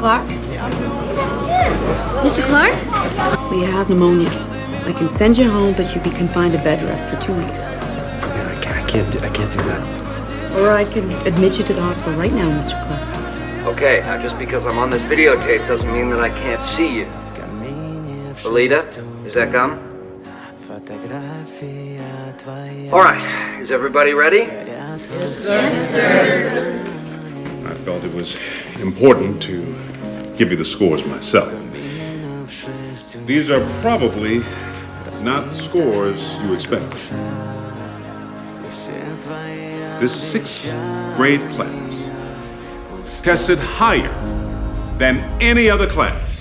Clark? Mr. Clark? You have pneumonia. I can send you home, but you'll be confined to bed rest for 2 weeks. I can't do that. Or I can admit you to the hospital right now, Mr. Clark. Okay, now just because I'm on this videotape doesn't mean that I can't see you. Belita, is that gum? All right, is everybody ready? Yes, sir. I felt it was important to give you the scores myself. These are probably not scores you expect. This sixth grade class tested higher than any other class